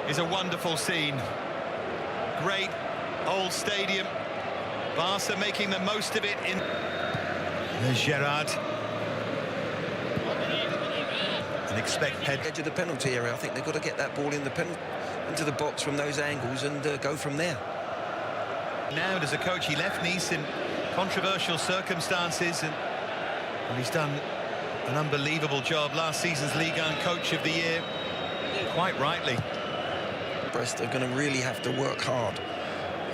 is a wonderful scene. Great old stadium. Barca making the most of it in... There's Gerrard. And expect edge of the penalty area. I think they've got to get that ball in into the box from those angles and go from there. Now, as a coach, he left Nice in controversial circumstances, and he's done an unbelievable job. Last season's Ligue 1 Coach of the Year, quite rightly. Brest are going to really have to work hard.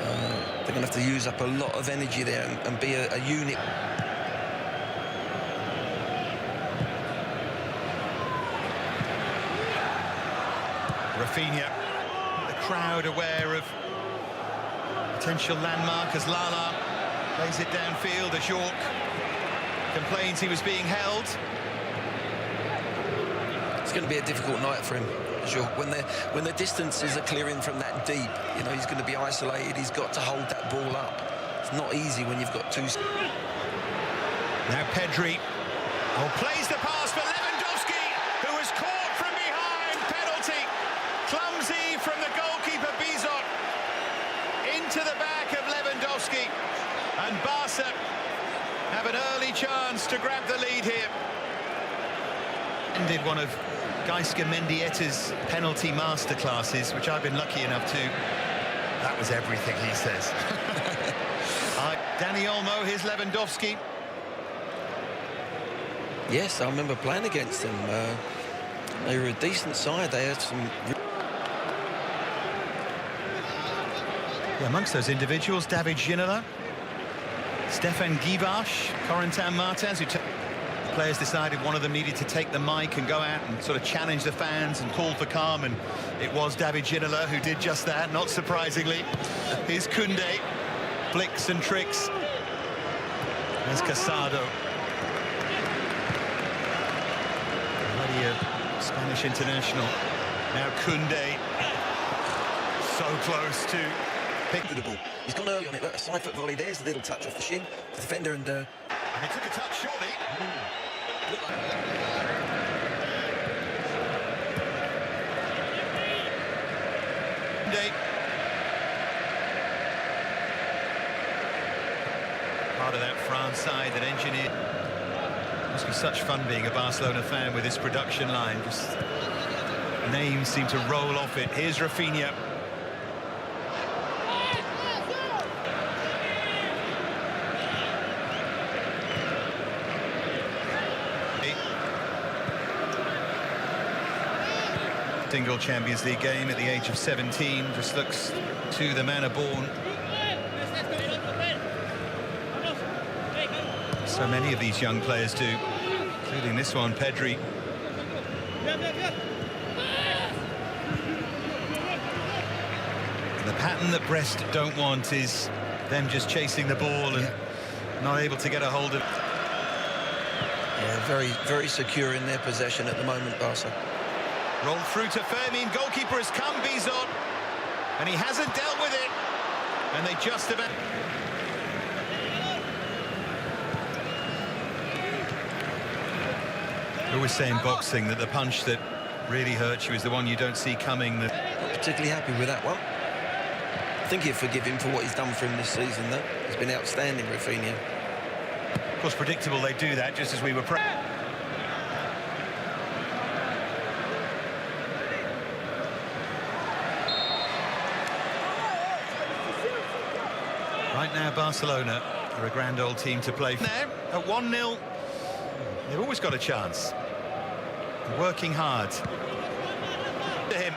They're going to have to use up a lot of energy there and be a unit. Rafinha, the crowd aware of potential landmark as Lala plays it downfield as York complains he was being held. It's going to be a difficult night for him, York. When the distances are clearing from that deep, you know, he's going to be isolated. He's got to hold that ball up. It's not easy when you've got two. Now Pedri, plays the pass for Lewandowski, who was caught from behind. Penalty, clumsy from the goalkeeper Bizot into the back of Lewandowski, and Barca have an early chance to grab the lead here. Ended one of Gaisca Mendieta's penalty masterclasses, which I've been lucky enough to. That was everything, he says. Dani Olmo, here's Lewandowski. Yes, I remember playing against them. They were a decent side. They had some... Yeah, amongst those individuals, David Ginola, Stefan Guivarc'h, Corentin Martins, who players decided one of them needed to take the mic and go out and sort of challenge the fans and call for calm, and it was David Ginola who did just that, not surprisingly. Here's Koundé, flicks and tricks. There's Casado. Already a Spanish international. Now Koundé, so close to pick the ball. He's gone early on it. Look, a side-foot volley. There's a little touch off the shin. The defender and... And he took a touch shortly. Part of that France side that engineered. Must be such fun being a Barcelona fan with this production line. Just names seem to roll off it. Here's Rafinha. Single Champions League game at the age of 17, just looks to the manner born. So many of these young players do, including this one, Pedri. And the pattern that Brest don't want is them just chasing the ball and not able to get a hold of it. Yeah, very, very secure in their possession at the moment, Barca. Rolled through to Fermin, goalkeeper has come, Bizot, and he hasn't dealt with it, and they just about... We always say in boxing that the punch that really hurts you is the one you don't see coming. Not particularly happy with that one. I think you'd forgive him for what he's done for him this season, though. He's been outstanding, Rafinha. Of course, predictable they do that, just as we were... Right now, Barcelona are a grand old team to play for. Now, at 1-0, they've always got a chance. They're working hard. To him.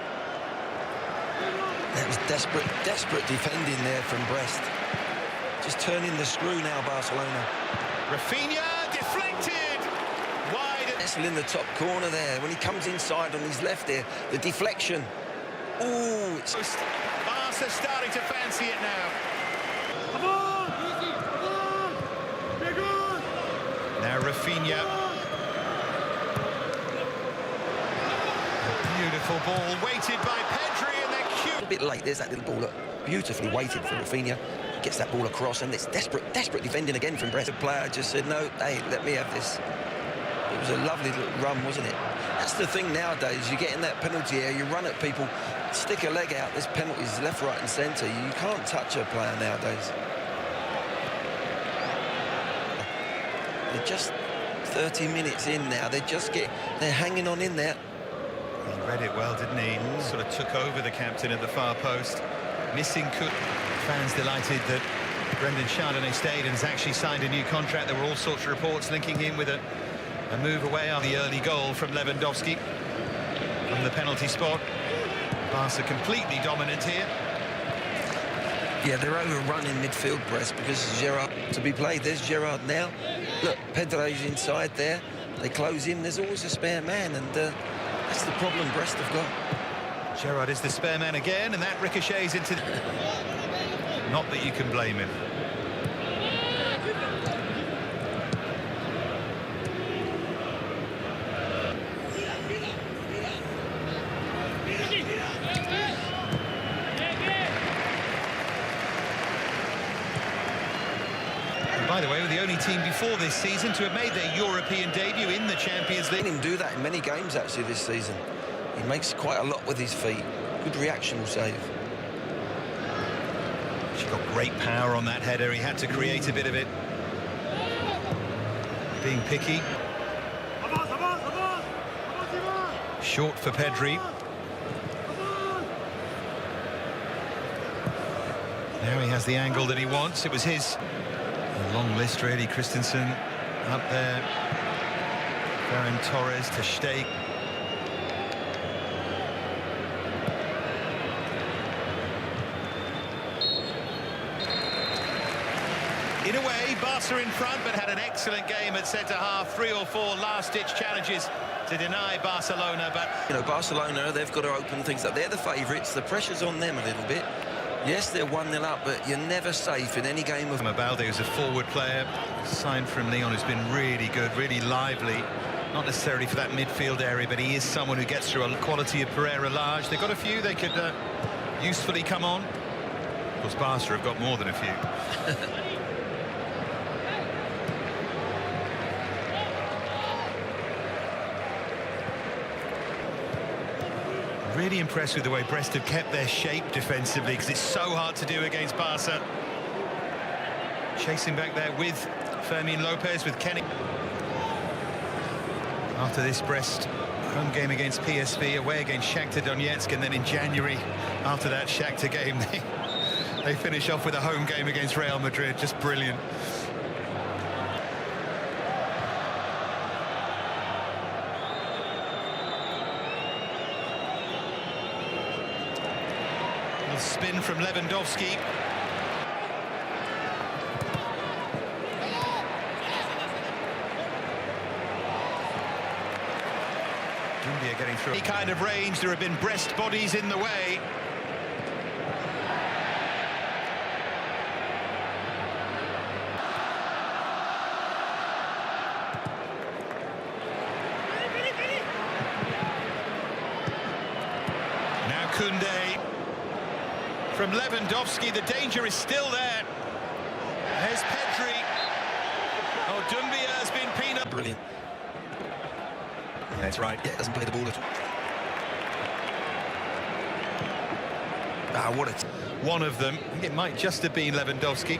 That was desperate defending there from Brest. Just turning the screw now, Barcelona. Rafinha, deflected! Wide. Nestle in the top corner there. When he comes inside on his left there, the deflection. Ooh, it's... Barca starting to fancy it now. Now Rafinha. A beautiful ball weighted by Pedri, and they're cute. A bit late, there's that little ball. Look, beautifully weighted for Rafinha. Gets that ball across, and it's desperate defending again from Brest. The player just said, no, hey, let me have this. It was a lovely little run, wasn't it? That's the thing nowadays. You get in that penalty area, you run at people stick a leg out. There's penalties left, right and centre. You can't touch a player nowadays. They're just 30 minutes in now. They're hanging on in there. He read it well, didn't he? Sort of took over the captain at the far post. Missing Cook. Fans delighted that Brendan Chardonnay stayed and has actually signed a new contract. There were all sorts of reports linking him with a move away on the early goal from Lewandowski from the penalty spot. Barca completely dominant here. Yeah, they're overrun in midfield, Brest, because Gerrard to be played. There's Gerrard now. Look, Pedro's inside there. They close him. There's always a spare man, and that's the problem Brest have got. Gerrard is the spare man again, and that ricochets into... Not that you can blame him. And by the way, we're the only team before this season to have made their European debut in the Champions League. I've seen him do that in many games, actually, this season. He makes quite a lot with his feet. Good reactional save. She got great power on that header. He had to create a bit of it. Being picky. Short for Pedri. Now he has the angle that he wants. It was his. A long list, really. Christensen up there. Ferran Torres to Steg. In a way, Barca in front, but had an excellent game at centre-half. 3 or 4 last-ditch challenges to deny Barcelona, but... You know, Barcelona, they've got to open things up. They're the favourites. The pressure's on them a little bit. Yes, they're 1-0 up, but you're never safe in any game of... Balde, who's a forward player, signed from Lyon, has been really good, really lively. Not necessarily for that midfield area, but he is someone who gets through a quality of Pereira large. They've got a few they could usefully come on. Of course, Barca have got more than a few. Really impressed with the way Brest have kept their shape defensively, because it's so hard to do against Barca. Chasing back there with Fermin Lopez, with Kenny. After this Brest home game against PSV, away against Shakhtar Donetsk, and then in January, after that Shakhtar game, they finish off with a home game against Real Madrid. Just brilliant. Spin from Lewandowski. Dumbia getting through any kind of range. There have been Brest bodies in the way. Now Koundé. From Lewandowski, the danger is still there. There's Pedri. Oh, Dumbia has been peanut. Brilliant. That's right. Yeah, doesn't play the ball at all. Ah, what a... One of them, I think it might just have been Lewandowski.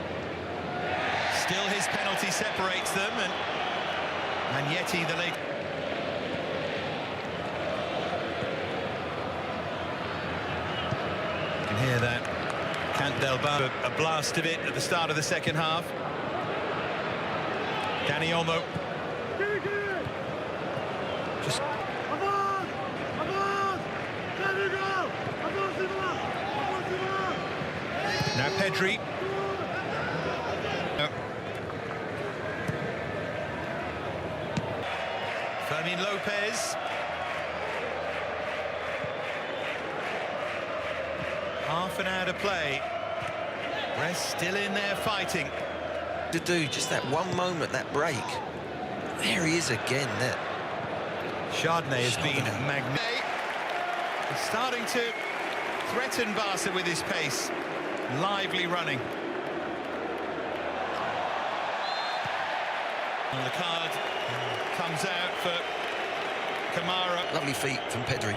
Still his penalty separates them, and Yeti the late. You can hear that. Cant del Bar, a blast of it at the start of the second half. Dani Olmo. Just... Now Pedri. No. Fermin Lopez. Half an hour to play. Brest still in there fighting. To do just that one moment, that break. There he is again. There. Chardonnay has been magnificent. He's starting to threaten Barca with his pace. Lively running. And the card comes out for Kamara. Lovely feet from Pedri.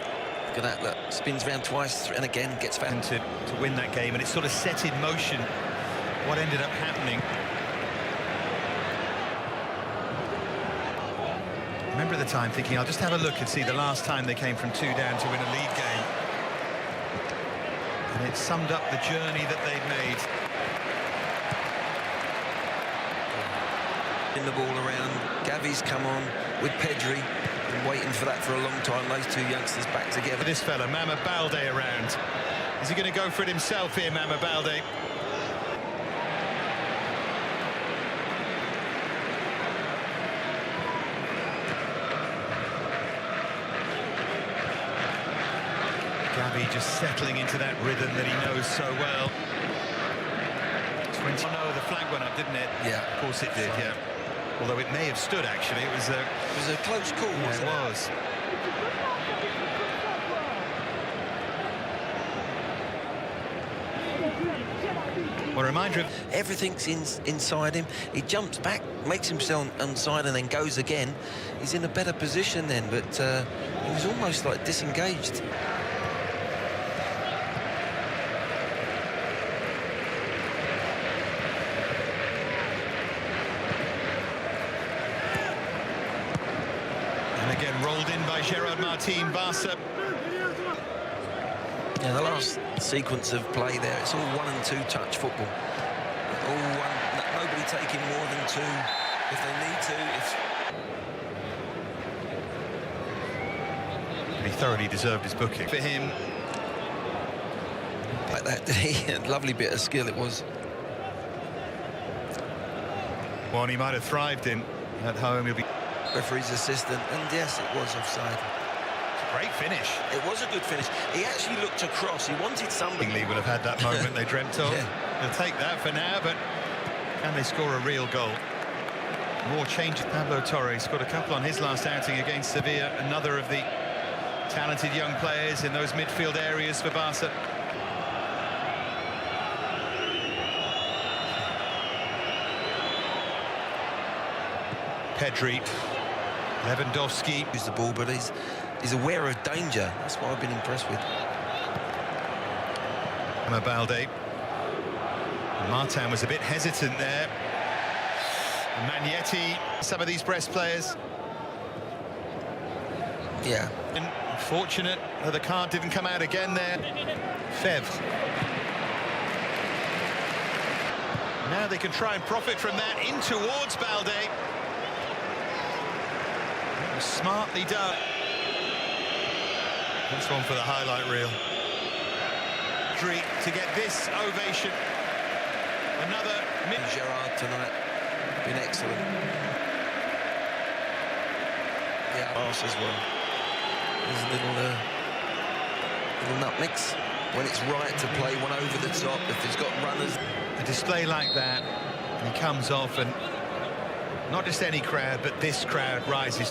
Look at that, look, spins round twice and again gets found. To win that game, and it sort of set in motion what ended up happening. I remember at the time thinking, I'll just have a look and see the last time they came from 2 down to win a league game. And it summed up the journey that they'd made. In the ball around, Gavi's come on with Pedri. Been waiting for that for a long time, those two youngsters back together. This fella, Mama Balde, around. Is he going to go for it himself here, Mama Balde? Gavi just settling into that rhythm that he knows so well. 20. Oh no, the flag went up, didn't it? Yeah. Of course it did, yeah. Although it may have stood, actually. It was a close call, wasn't it? It was. Well, a reminder of... Everything's inside him. He jumps back, makes himself onside and then goes again. He's in a better position then, but he was almost like disengaged. And again, rolled in by Gerard Martin, Barça. Yeah, the last sequence of play there, it's all 1 and 2 touch football. All one, nobody taking more than 2 if they need to. He thoroughly deserved his booking. For him, Like that, did he? Lovely bit of skill it was. one he might have thrived in at home. He'll be... Referee's assistant, and yes, it was offside. Great finish. It was a good finish. He actually looked across. He wanted somebody. Lee would have had that moment they dreamt of. Yeah. They'll take that for now, but can they score a real goal? More changes. Pablo Torre scored a couple on his last outing against Sevilla. Another of the talented young players in those midfield areas for Barca. Pedri, Lewandowski. Use the ball, but he's aware of danger. That's what I've been impressed with. Balde. Martin was a bit hesitant there. Magnetti, some of these Brest players. Yeah. Fortunate that the card didn't come out again there. Fevre. Now they can try and profit from that in towards Balde. That was smartly done. That's one for the highlight reel. To get this ovation. Another mid. Gerard tonight been excellent. Yeah, Barça as well. There's a little nutmegs when it's right to play one over the top. If he's got runners, a display like that, and he comes off, and not just any crowd, but this crowd rises.